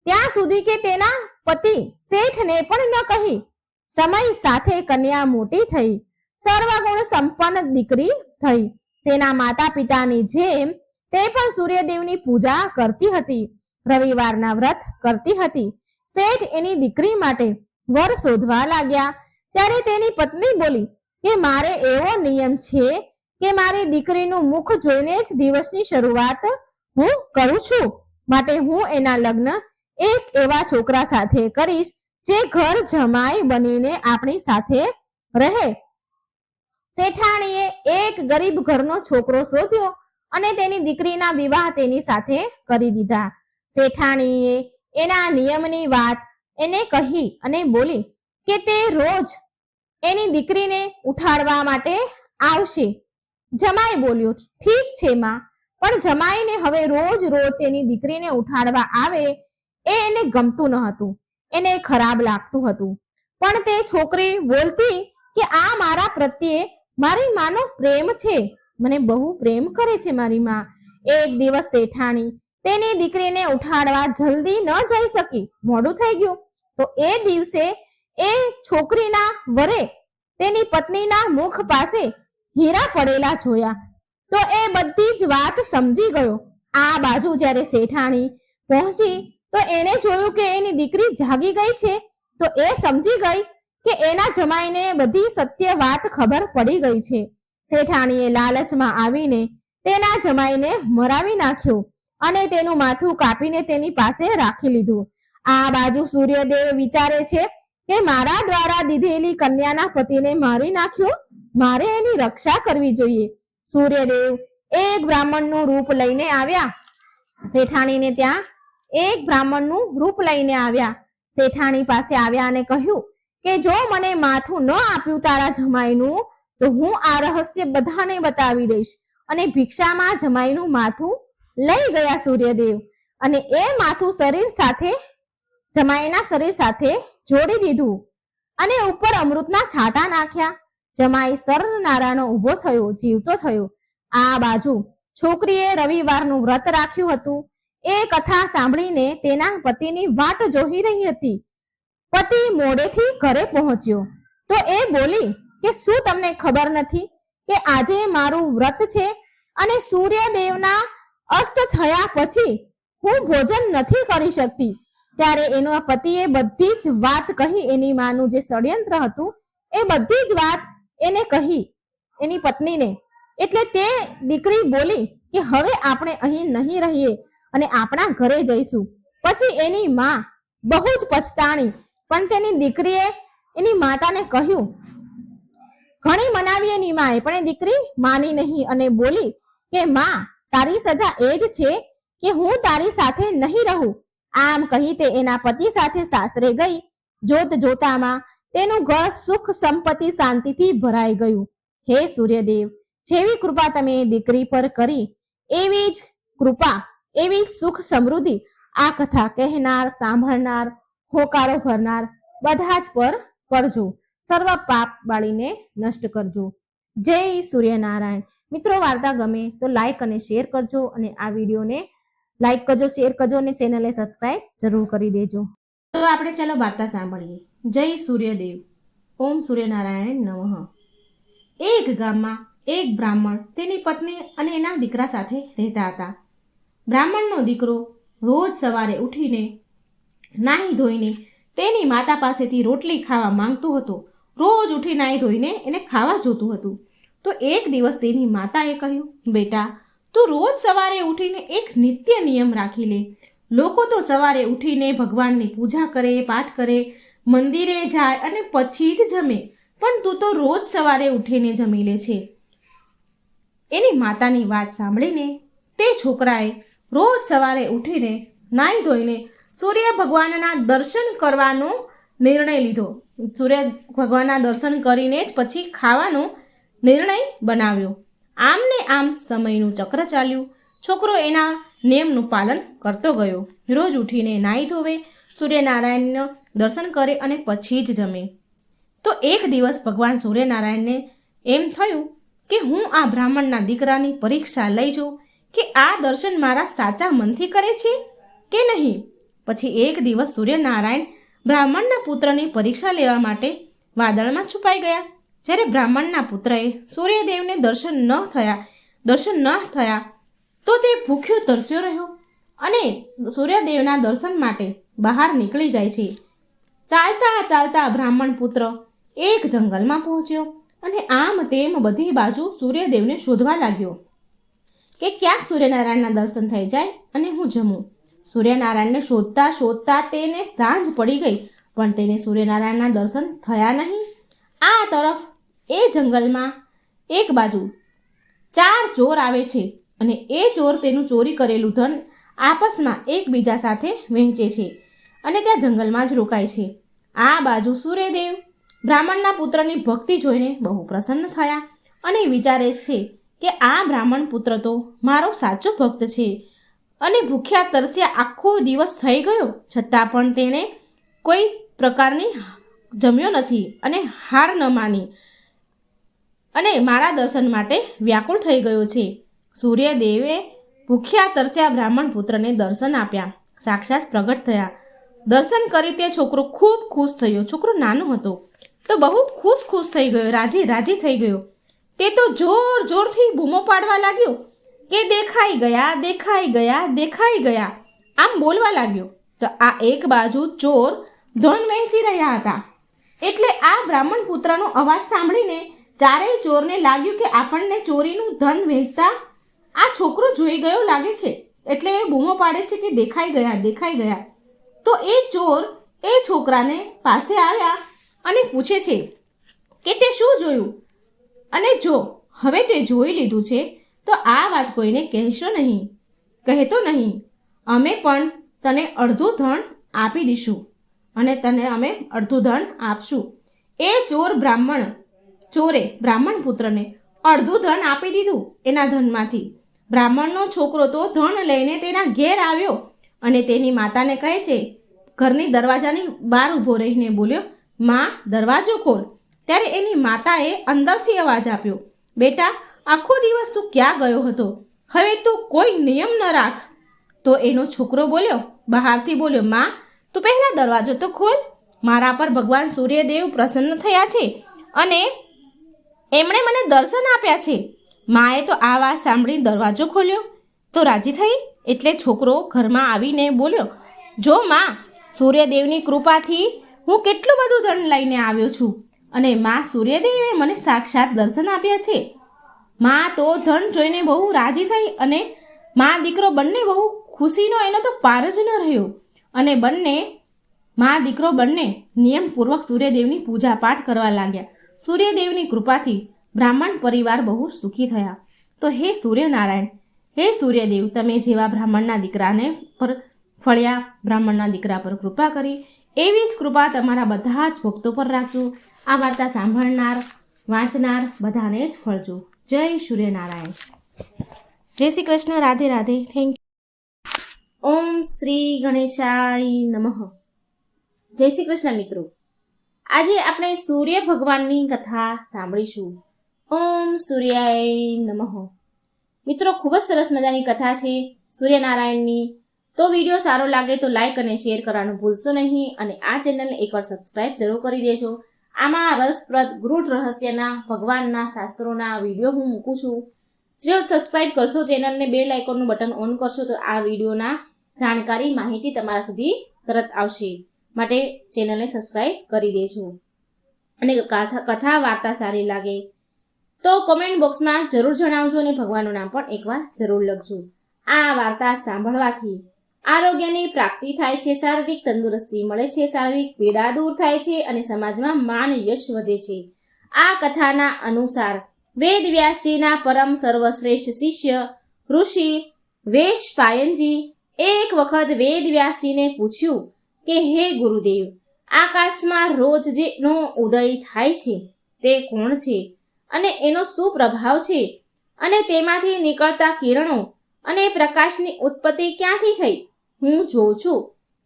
ત્યાં સુધી કે તેના પતિ શેઠને પણ ન કહી. સમય સાથે કન્યા મોટી થઈ, સર્વગુણ સંપન્ન દીકરી થઈ. તેના માતા પિતાની જેમ તે પણ સૂર્યદેવની પૂજા કરતી હતી, રવિવારના વ્રત કરતી હતી. શેઠ એની દીકરી માટે વર શોધવા લાગ્યા ત્યારે તેની પત્ની બોલી કે મારે એવો નિયમ છે કે મારી દીકરીનું મુખ જોઈને જ દિવસની શરૂઆત હું કરું છું, માટે હું એના લગ્ન એક એવા છોકરા સાથે કરીશ જે ઘર જમાઈ બનીને આપણી સાથે રહે. શેઠાણીએ એક ગરીબ ઘરનો છોકરો શોધ્યો અને તેની દીકરીના વિવાહ તેની સાથે કરી દીધા. શેઠાણીએ એના નિયમની વાત એને કહી અને બોલી કે તે રોજ એની દીકરીને ઉઠાડવા માટે આવશે. જમાઈ બોલ્યો, ઠીક છે માં, પણ જમાઈને હવે રોજ તેની દીકરીને ઉઠાડવા આવે એ એને ગમતું ન હતું, એને ખરાબ લાગતું હતું. પણ તે છોકરી બોલતી કે આ મારા પ્રત્યે મારી માનો પ્રેમ છે, મને બહુ પ્રેમ કરે છે મારી માં. એક દિવસ શેઠાણી તેની દીકરીને ઉઠાડવા જલ્દી ન જઈ શકી, મોડું થઈ ગયું. તો એ દિવસે એ છોકરીના વરે તેની પત્નીના મુખ પાસે હીરા પડેલા જોયા તો એ બધી જ વાત સમજી ગયો. આ બાજુ જ્યારે શેઠાણી પહોંચી તો એને જોયું કે એની દીકરી જાગી ગઈ છે. તો એ સમજી ગઈ કે એના જમાઈને બધી સત્ય વાત ખબર પડી ગઈ છે. શેઠાણીએ લાલચમાં આવીને તેના જમાઈને મરાવી નાખ્યો અને તેનું માથું કાપીને તેની પાસે રાખી લીધું. આ બાજુ સૂર્યદેવ વિચારે છે કે મારા દ્વારા દીધેલી કન્યાના પતિને મારી નાખ્યો, મારે એની રક્ષા કરવી જોઈએ. સૂર્યદેવ એક બ્રાહ્મણનું રૂપ લઈને આવ્યા. શેઠાણીને ત્યાં એક બ્રાહ્મણનું રૂપ લઈને આવ્યા. શેઠાણી પાસે આવ્યા અને કહ્યું કે જો મને માથું ન આપ્યું તારા જમાઈનું તો હું આ રહસ્ય બધાને બતાવી દઈશ. અને ભિક્ષામાં જમાઈનું માથું લઈ ગયા સૂર્યદેવ અને એ માથું જમાઈના શરીર સાથે જોડી દીધું અને ઉપર અમૃતના છાંટા નાખ્યા. જમાઈ સરનારાનો ઊભો થયો, જીવતો થયો. આ બાજુ છોકરીએ રવિવારનું વ્રત રાખ્યું હતું. એ કથા સાંભળીને તેના પતિની વાટ જોઈ રહી હતી. પતિ મોડેથી ઘરે પહોંચ્યો તો એ બોલી કે શું તમને ખબર નથી કે આજે મારું વ્રત છે અને સૂર્યદેવના અસ્ત થયા પછી હું ભોજન નથી કરી શકતી. ત્યારે એના પતિએ બધી જ વાત કહી. એની માનું જે ષડયંત્ર હતું એ બધી જ વાત એને કહી એની પત્નીને. એટલે તે દીકરી બોલી કે હવે આપણે અહીં નહીં રહીએ અને આપણા ઘરે જઈશું. પછી એની માં બહુ જ પછતાણી, પણ તેની દીકરીએ એની માતાને કહ્યું, ઘણી મનાવી એની માએ, પણ એ દીકરી માની નહીં અને બોલી કે માં તારી સજા એ જ છે કે હું તારી સાથે નહીં રહું. આમ કહી તે એના પતિ સાથે સાસરે ગઈ. જોત જોતામાં તેનું ઘર સુખ સંપત્તિ શાંતિથી ભરાઈ ગયું. હે સૂર્યદેવ, જેવી કૃપા તમે દીકરી પર કરી એવી જ કૃપા, એવી સુખ સમૃદ્ધિ આ કથા કહેનાર, સાંભળનાર, હોકારો ભરનાર બધા જ પર કરજો. સર્વ પાપ બાળીને નષ્ટ કરજો. જય સૂર્યનારાયણ. મિત્રો, વાર્તા ગમે તો લાઈક અને શેર કરજો અને આ વિડીયોને લાઈક કરજો, શેર કરજો અને ચેનલને સબસ્ક્રાઇબ જરૂર કરી દેજો. તો આપણે ચાલો વાર્તા સાંભળીએ. જય સૂર્યદેવ. ઓમ સૂર્યનારાયણ નમઃ. એક ગામમાં એક બ્રાહ્મણ તેની પત્ની અને એના દીકરા સાથે રહેતા હતા. બ્રાહ્મણનો દીકરો રોજ સવારે ઉઠીને નાહી ધોઈને તેની માતા પાસેથી રોટલી ખાવા માંગતો હતો. રોજ ઉઠી નાહી ધોઈને એને ખાવા જોતું હતું. તો એક દિવસ તેની માતાએ કહ્યું, બેટા તું રોજ સવારે ઉઠીને એક નિત્ય નિયમ રાખી લે. લોકો તો સવારે ઉઠીને ભગવાનની પૂજા કરે, પાઠ કરે, મંદિરે જાય અને પછી જ જમે, પણ તું તો રોજ સવારે ઉઠીને જમી લે છે. એની માતાની વાત સાંભળીને તે છોકરાએ રોજ સવારે ઉઠીને નાહી ધોઈને સૂર્ય ભગવાનના દર્શન કરવાનો નિર્ણય લીધો. સૂર્ય ભગવાનના દર્શન કરીને જ પછી ખાવાનો નિર્ણય બનાવ્યો. આમ ને આમ સમયનું ચક્ર ચાલ્યું. છોકરો એના નિયમનું પાલન કરતો ગયો. રોજ ઉઠીને નાહી ધોવે, સૂર્યનારાયણનું દર્શન કરે અને પછી જ જમે. તો એક દિવસ ભગવાન સૂર્યનારાયણને એમ થયું કે હું આ બ્રાહ્મણના દીકરાની પરીક્ષા લઈ જાઉં કે આ દર્શન મારા સાચા મનથી કરે છે કે નહીં. પછી એક દિવસ સૂર્યનારાયણ બ્રાહ્મણના પુત્રની પરીક્ષા લેવા માટે વાદળમાં છુપાઈ ગયા. જ્યારે બ્રાહ્મણના પુત્રએ સૂર્યદેવને દર્શન ન થયા તો તે ભૂખ્યો તરસ્યો રહ્યો અને સૂર્યદેવના દર્શન માટે બહાર નીકળી જાય છે. ચાલતા ચાલતા બ્રાહ્મણ પુત્ર એક જંગલમાં પહોંચ્યો અને આમ તેમ બધી બાજુ સૂર્યદેવને શોધવા લાગ્યો કે ક્યાંક સૂર્યનારાયણના દર્શન થઈ જાય અને હું જમું. સૂર્યનારાયણને શોધતા શોધતા તેને સાંજ પડી ગઈ, પણ તેને સૂર્યનારાયણના દર્શન થયા નહીં. આ તરફ એ જંગલમાં એક બાજુ 4 ચોર આવે છે અને એ ચોર તેનું ચોરી કરેલું ધન આપસમાં એકબીજા સાથે વહેંચે છે અને ત્યાં જંગલમાં જ રોકાય છે. આ બાજુ સૂર્યદેવ બ્રાહ્મણના પુત્રની ભક્તિ જોઈને બહુ પ્રસન્ન થયા અને વિચારે છે કે આ બ્રાહ્મણ પુત્ર તો મારો સાચો ભક્ત છે અને ભૂખ્યા તરસ્યા આખો દિવસ થઈ ગયો છતાં પણ તેણે કોઈ પ્રકારની જમ્યો નથી અને હાર ન માની અને મારા દર્શન માટે વ્યાકુળ થઈ ગયો છે. સૂર્યદેવે ભૂખ્યા તરસ્યા બ્રાહ્મણ પુત્રને દર્શન આપ્યા. સાક્ષાત પ્રગટ થયા. દર્શન કરી તે છોકરો ખૂબ ખુશ થયો. છોકરો નાનો હતો તો બહુ ખુશ થઈ ગયો, રાજી થઈ ગયો. તે તો જોરથી બૂમો પાડવા લાગ્યો કે દેખાઈ ગયા આમ બોલવા લાગ્યો. તો આ એક બાજુ ચોર ધન વહેંચી રહ્યા હતા. એટલે આ બ્રાહ્મણ પુત્રનો અવાજ સાંભળીને ચારેય ચોરને લાગ્યું કે આપણને ચોરીનું ધન વહેંચતા આ છોકરો જોઈ ગયો લાગે છે, એટલે એ બૂમો પાડે છે કે દેખાઈ ગયા. તો એ ચોર એ છોકરાને પાસે આવ્યા અને પૂછે છે કે તે શું જોયું, અને જો હવે તે જોઈ લીધું છે તો આ વાત કોઈને કહેતો નહીં. અમે પણ તને અડધું ધન આપી દઈશું અને તને અમે અડધું ધન આપશું. એ ચોરે બ્રાહ્મણ પુત્રને અડધું ધન આપી દીધું એના ધનમાંથી. બ્રાહ્મણનો છોકરો તો ધન લઈને તેના ઘેર આવ્યો અને તેની માતાને કહે છે, ઘરની દરવાજાની બહાર ઊભો રહીને બોલ્યો, માં દરવાજો ખોલ. ત્યારે એની માતાએ અંદરથી અવાજ આપ્યો, બેટા આખો દિવસ તું ક્યાં ગયો હતો? હવે તું કોઈ નિયમ ન રાખ. તો એનો છોકરો બહારથી બોલ્યો, માં તું પહેલા દરવાજો તો ખોલ. મારા પર ભગવાન સૂર્યદેવ પ્રસન્ન થયા છે અને એમણે મને દર્શન આપ્યા છે. માએ તો આ વાત સાંભળી દરવાજો ખોલ્યો તો રાજી થઈ. એટલે છોકરો ઘરમાં આવીને બોલ્યો, જો માં સૂર્યદેવની કૃપાથી હું કેટલું બધું ધન લઈને આવ્યો છું અને માં સૂર્યદેવે મને સાક્ષાત દર્શન આપ્યા છે. માં તો ધન જોઈને બહુ રાજી થઈ અને માં દીકરો બંને બહુ ખુશીનો એનો તો પાર જ ન રહ્યો અને માં દીકરો બંને નિયમપૂર્વક સૂર્યદેવની પૂજા પાઠ કરવા લાગ્યા. સૂર્યદેવની કૃપાથી બ્રાહ્મણ પરિવાર બહુ સુખી થયા. તો હે સૂર્યનારાયણ, હે સૂર્યદેવ, તમે જેવા બ્રાહ્મણના દીકરાને પર ફળ્યા, બ્રાહ્મણના દીકરા પર કૃપા કરી, એવી જ કૃપા તમારા બધા જ ભક્તો પર રાખજો. આ વાર્તા સાંભળનાર, વાંચનાર બધાને જ ફળજો. જય સૂર્યનારાયણ. જય શ્રી કૃષ્ણ. રાધે રાધે. Thank you. ઓમ શ્રી ગણેશાય નમઃ. જય શ્રી કૃષ્ણ મિત્રો. આજે આપણે સૂર્ય ભગવાનની કથા સાંભળીશું. ઓમ સૂર્યાય નમઃ. મિત્રો ખૂબ જ સરસ મજાની કથા છે સૂર્યનારાયણની. તો વિડીયો સારો લાગે તો લાઈક અને શેર કરવાનું ભૂલશો નહીં અને આ ચેનલને એકવાર સબસ્ક્રાઇબ જરૂર કરી દેજો. આમાં રસપ્રદ ગૃઢ રહસ્યના ભગવાનના શાસ્ત્રોના વિડીયો હું મૂકું છું. જો સબસ્ક્રાઇબ કરશો ચેનલને, બેલ આઇકોનનું બટન ઓન કરશો તો આ વિડીયોના જાણકારી માહિતી તમારા સુધી તરત આવશે. માટે ચેનલને સબસ્ક્રાઇબ કરી દેજો. અને કથા વાર્તા સારી લાગે તો કોમેન્ટ બોક્સમાં જરૂર જણાવજો અને ભગવાનનું નામ પણ એકવાર જરૂર લખજો. આ વાર્તા સાંભળવાથી આરોગ્યની પ્રાપ્તિ થાય છે, શારીરિક તંદુરસ્તી મળે છે, શારીરિક પીડા દૂર થાય છે અને સમાજમાં માન યશ વધે છે. આ કથાના અનુસાર વેદ વ્યાસજીના પરમ સર્વશ્રેષ્ઠ શિષ્ય ઋષિ વેશપાયનજી એક વખત વેદ વ્યાસજીને પૂછ્યું કે હે ગુરુદેવ, આકાશમાં રોજ જેનો ઉદય થાય છે તે કોણ છે અને એનો શું પ્રભાવ છે, અને તેમાંથી નીકળતા કિરણો અને પ્રકાશની ઉત્પત્તિ ક્યાંથી થઈ? હું જોઉં છું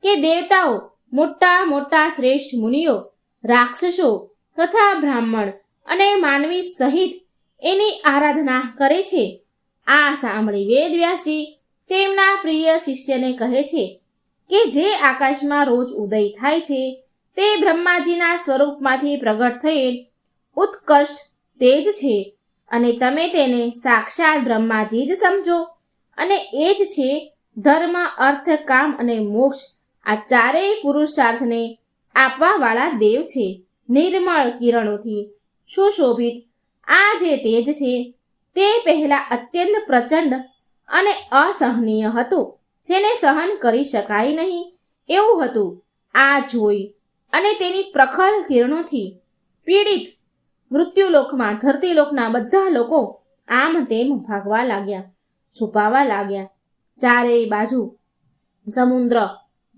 કે દેવતાઓ, મોટા મોટા શ્રેષ્ઠ મુનિઓ, રાક્ષસો તથા બ્રાહ્મણ અને માનવી સહિત એની આરાધના કરે છે. આ સાંભળી વેદવ્યાસજી તેમના પ્રિય શિષ્યને કહે છે કે જે આકાશમાં રોજ ઉદય થાય છે તે બ્રહ્માજીના સ્વરૂપમાંથી પ્રગટ થયેલ ઉત્કૃષ્ટ તેજ છે, અને તમે તેને સાક્ષાત બ્રહ્માજી જ સમજો, અને એ જ છે ધર્મ, અર્થ, કામ અને મોક્ષ, આ ચારેય પુરુષાર્થને આપવાવાળા દેવ છે. નિર્મળ કિરણોથી સુશોભિત આ જે તેજ છે તે પહેલા અત્યંત પ્રચંડ અને અસહનીય હતું, જેને સહન કરી શકાય નહીં એવું હતું. આ જોઈ અને તેની પ્રખર કિરણોથી પીડિત મૃત્યુલોકમાં ધરતીલોકના બધા લોકો આમ તેમ ભાગવા લાગ્યા, છુપાવા લાગ્યા. ચારેય બાજુ સમુદ્ર,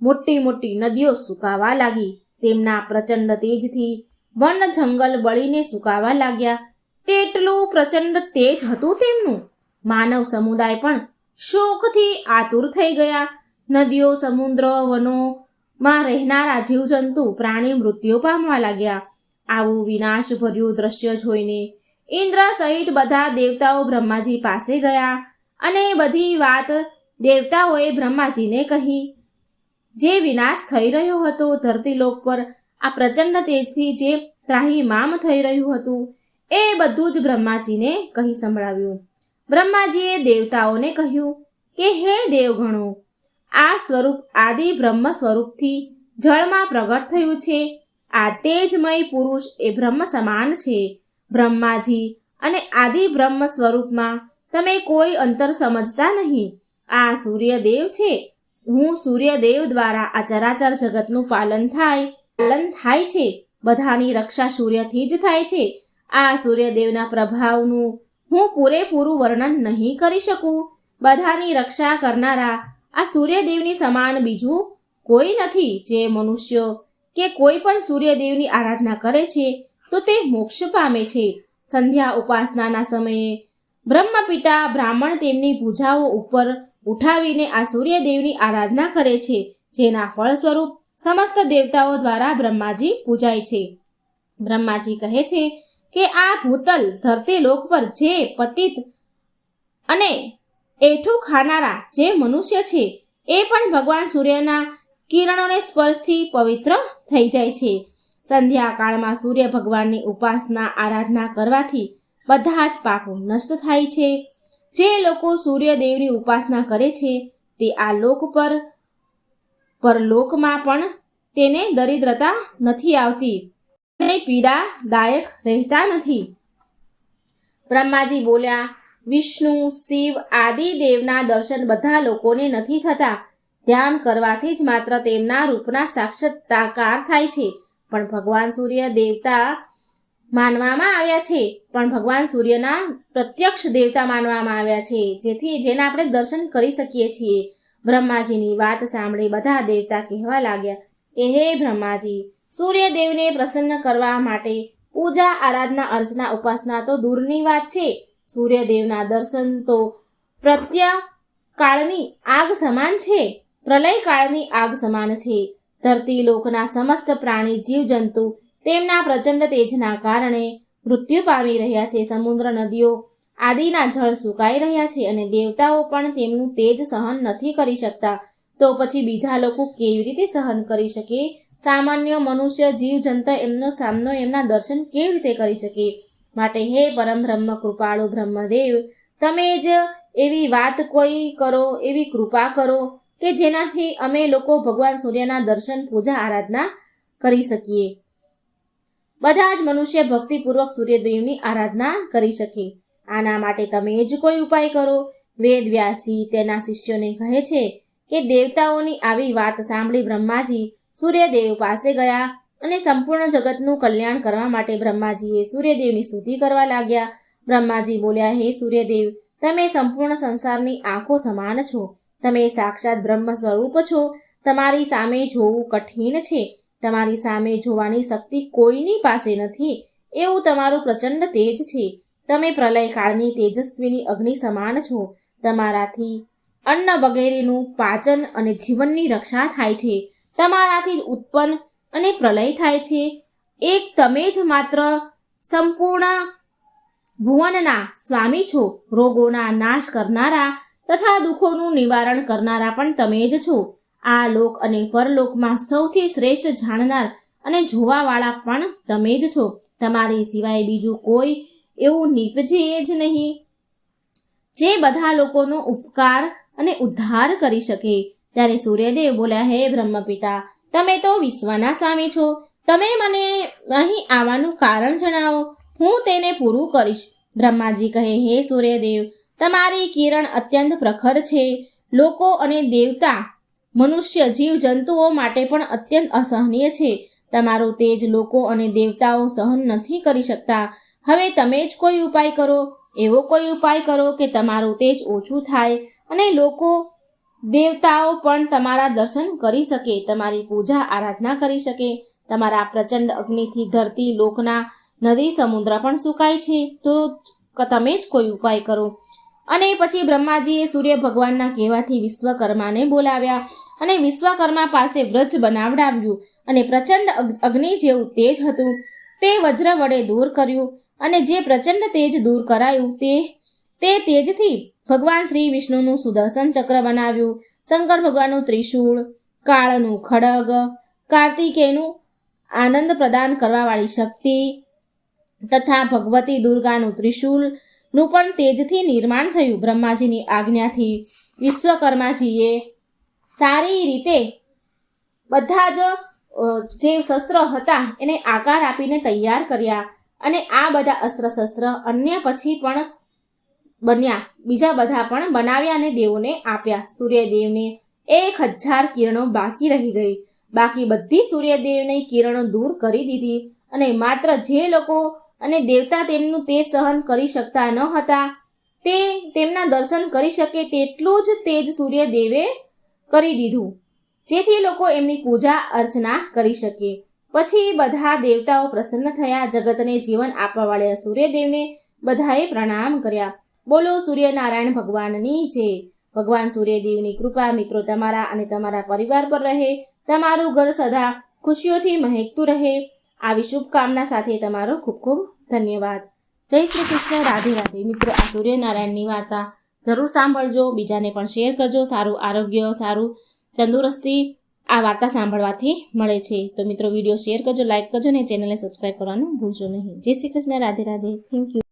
મોટી મોટી નદીઓ સુકાવા લાગી. તેમના પ્રચંડ તેજથી વન જંગલ બળીને સુકાવા લાગ્યા. તેટલું પ્રચંડ તેજ હતું તેમનું. માનવ સમુદાય પણ શોકથી આતુર થઈ ગયા. નદીઓ, સમુદ્ર, વનોમાં રહેનારા જીવજંતુ, પ્રાણી મૃત્યુ પામવા લાગ્યા. આવું વિનાશ ભર્યું દ્રશ્ય જોઈને ઇન્દ્ર સહિત બધા દેવતાઓ બ્રહ્માજી પાસે ગયા અને બધી વાત દેવતાઓએ બ્રહ્માજીને કહી. જે વિનાશ થઈ રહ્યો હતો ધરતીલોક પર, આ પ્રચંડ તેજથી જે ત્રાહિમામ થઈ રહ્યું હતું, એ બધું જ બ્રહ્માજીને કહી સંભળાવ્યું. બ્રહ્માજીએ દેવતાઓને કહ્યું કે હે દેવગણો, આ સ્વરૂપ આદિ બ્રહ્મ સ્વરૂપથી જળમાં પ્રગટ થયું છે. આ તેજમય પુરુષ એ બ્રહ્મ સમાન છે. બ્રહ્માજી અને આદિ બ્રહ્મ સ્વરૂપમાં તમે કોઈ અંતર સમજતા નહીં. આ સૂર્યદેવ છે. હું સૂર્યદેવ દ્વારા આ ચરાચર જગતનું પાલન થાય છે. બધાની રક્ષા સૂર્યથી જ થાય છે. આ સૂર્યદેવના પ્રભાવનું હું પૂરેપૂરું વર્ણન નહીં કરી શકું. બધાની રક્ષા કરનારા આ સૂર્યદેવની સમાન બીજું કોઈ નથી. જે મનુષ્યો કે કોઈ પણ સૂર્યદેવની આરાધના કરે છે તો તે મોક્ષ પામે છે. સંધ્યા ઉપાસનાના સમયે બ્રહ્મપિતા બ્રાહ્મણ તેમની ભુજાઓ ઉપર ઉઠાવીને આ સૂર્યદેવની આરાધના કરે છે, જેના ફળ સ્વરૂપ સમસ્ત દેવતાઓ દ્વારા બ્રહ્માજી પૂજાય છે. બ્રહ્માજી કહે છે કે આ ભૂતલ ધરતીલોક પર જે પતિત અને એઠું ખાનારા જે મનુષ્ય છે એ પણ ભગવાન સૂર્યના કિરણોને સ્પર્શથી પવિત્ર થઈ જાય છે. સંધ્યાકાળમાં સૂર્ય ભગવાનની ઉપાસના આરાધના કરવાથી બધા જ પાપો નષ્ટ થાય છે. જે લોકો સૂર્યદેવની ઉપાસના કરે છે તે આ લોક પર પરલોકમાં પણ તેને દરિદ્રતા નથી આવતી અને પીડાદાયક રહેતા નથી. બ્રહ્માજી બોલ્યા, વિષ્ણુ, શિવ આદિ દેવના દર્શન બધા લોકોને નથી થતા. ધ્યાન કરવાથી જ માત્ર તેમના રૂપના સાક્ષાત્કાર થાય છે. પણ ભગવાન સૂર્ય દેવતા માનવામાં આવ્યા છે, પણ ભગવાન સૂર્યના પ્રત્યક્ષ દેવતા માનવામાં આવ્યા છે, જેના આપણે દર્શન કરી શકીએ છીએ. બ્રહ્માજીની વાત સાંભળી બધા દેવતા કહેવા લાગ્યા કે હે બ્રહ્માજી, સૂર્યદેવને પ્રસન્ન કરવા માટે પૂજા, આરાધના, અર્ચના, ઉપાસના તો દૂરની વાત છે. સૂર્યદેવના દર્શન તો પ્રત્યકાળની આગ સમાન છે, પ્રલય કાળની આગ સમાન છે. ધરતી લોકના સમસ્ત પ્રાણી, જીવજંતુ તેમના પ્રચંડ તેજના કારણે મૃત્યુ પામી રહ્યા છે. સમુદ્ર, નદીઓ આદિના જળ સુકાઈ રહ્યા છે અને દેવતાઓ પણ તેમનું તેજ સહન નથી કરી શકતા. તો પછી બીજા લોકો કેવી રીતે સહન કરી શકે? સામાન્ય મનુષ્ય, જીવજંતુ એમનો સામનો, એમના દર્શન કેવી રીતે કરી શકે? માટે હે પરમ બ્રહ્મ કૃપાળુ બ્રહ્મદેવ, તમે જ એવી વાત કોઈ કરો, એવી કૃપા કરો કે જેનાથી અમે લોકો ભગવાન સૂર્યના દર્શન, પૂજા, આરાધના કરી શકીએ. બધા જ મનુષ્ય ભક્તિપૂર્વક સૂર્યદેવની આરાધના કરી શકે. આના માટે તમે જ કોઈ ઉપાય કરો. વેદ વ્યાસજી તેના શિષ્યોને કહે છે કે દેવતાઓની આવી વાત સાંભળી બ્રહ્માજી સૂર્યદેવ પાસે ગયા અને સંપૂર્ણ જગતનું કલ્યાણ કરવા માટે બ્રહ્માજીએ સૂર્યદેવની સ્તુતિ કરવા લાગ્યા. બ્રહ્માજી બોલ્યા, હે સૂર્યદેવ, તમે સંપૂર્ણ સંસારની આંખો સમાન છો. તમે સાક્ષાત બ્રહ્મ સ્વરૂપ છો. તમારી સામે જોવું કઠિન છે. તમારી સામે જોવાની શક્તિ કોઈની પાસે નથી. એવું તમારું પ્રચંડ તેજ છે. તમે પ્રલયકાળની તેજસ્વીની અગ્નિ સમાન છો. તમારાથી અન્ન વગેરેનું પાચન અને જીવનની રક્ષા થાય છે. તમારાથી જ ઉત્પન્ન અને પ્રલય થાય છે. એક તમે જ માત્ર સંપૂર્ણ ભુવનના સ્વામી છો. રોગોના નાશ કરનારા તથા દુઃખોનું નિવારણ કરનારા પણ તમે જ છો. આ લોક અને પરલોકમાં સૌથી શ્રેષ્ઠ જાણનાર અને જોવાવાળા પણ તમે જ છો. તમારી સિવાય બીજું કોઈ એવું નીપજે જ નહીં જે બધા લોકોનો ઉપકાર અને ઉદ્ધાર કરી શકે. ત્યારે સૂર્યદેવ બોલ્યા, હે બ્રહ્મપિતા, તમે તો વિશ્વના સ્વામી છો. તમે મને અહીં આવવાનું કારણ જણાવો, હું તેને પૂરું કરીશ. બ્રહ્માજી કહે, હે સૂર્યદેવ, તમારી કિરણ અત્યંત પ્રખર છે. લોકો અને દેવતા, મનુષ્ય, જીવ જંતુઓ માટે પણ અત્યંત અસહનીય છે. તમારું તેજ લોકો અને દેવતાઓ સહન નથી કરી શકતા. હવે તમે જ કોઈ ઉપાય કરો. એવો કોઈ ઉપાય કરો કે તમારું તેજ ઓછું થાય અને લોકો દેવતાઓ પણ તમારા દર્શન કરી શકે, તમારી પૂજા આરાધના કરી શકે. તમારા પ્રચંડ અગ્નિથી ધરતી લોકના નદી સમુદ્ર પણ સુકાય છે. તો તમે જ કોઈ ઉપાય કરો. અને પછી બ્રહ્માજીએ સૂર્ય ભગવાનના કહેવાથી વિશ્વકર્માને બોલાવ્યા અને વિશ્વકર્મા પાસે વ્રજ બનાવડાવ્યું અને પ્રચંડ અગ્નિ જેવું તેજ હતું તે વજ્ર વડે દૂર કર્યું. અને જે પ્રચંડ તેજ દૂર કરાયું તે તેજથી ભગવાન શ્રી વિષ્ણુનું સુદર્શન ચક્ર બનાવ્યું, શંકર ભગવાનનું ત્રિશૂળ, કાળનું ખડગ, કાર્તિકેયનું આનંદ પ્રદાન કરવાવાળી શક્તિ તથા ભગવતી દુર્ગાનું ત્રિશૂળનું પણ તેજથી નિર્માણ થયું. બ્રહ્માજીની આજ્ઞાથી વિશ્વકર્માજીએ સારી રીતે બધા જ જે શસ્ત્રો હતા એને આકાર આપીને તૈયાર કર્યા. અને આ બધા અસ્ત્ર શસ્ત્ર અન્ય પછી પણ બન્યા, બીજા બધા પણ બનાવ્યા અને દેવોને આપ્યા. સૂર્યદેવને 1000 કિરણો બાકી રહી ગઈ. બાકી બધી સૂર્યદેવની કિરણો દૂર કરી દીધી અને માત્ર જે લોકો અને દેવતા તેમનું તેજ સહન કરી શકતા ન હતા તે તેમના દર્શન કરી શકે તેટલું જ તેજ સૂર્યદેવે કરી દીધું, જેથી લોકો એમની પૂજા અર્ચના કરી શકે. પછી બધા દેવતાઓ પ્રસન્ન થયા. જગતને જીવન આપવાવાળા સૂર્યદેવને બધાએ પ્રણામ કર્યા. બોલો સૂર્યનારાયણ ભગવાનની જય. ભગવાન સૂર્યદેવની કૃપા મિત્રો તમારા અને તમારા પરિવાર પર રહે. તમારું ઘર સદા ખુશીઓથી મહેકતું રહે. આવી શુભકામના સાથે તમારો ખૂબ ખૂબ ધન્યવાદ. જય શ્રી કૃષ્ણ. રાધે રાધે. મિત્રો, આ સૂર્યનારાયણની વાર્તા જરૂર સાંભળજો, બીજાને પણ શેર કરજો. સારું આરોગ્ય, સારું તંદુરસ્તી આ વાર્તા સાંભળવાથી મળે છે. તો મિત્રો, વિડીયો શેર કરજો, લાઈક કરજો અને ચેનલને સબસ્ક્રાઈબ કરવાનું ભૂલશો નહીં. જય શ્રી કૃષ્ણ. રાધે રાધે. Thank you.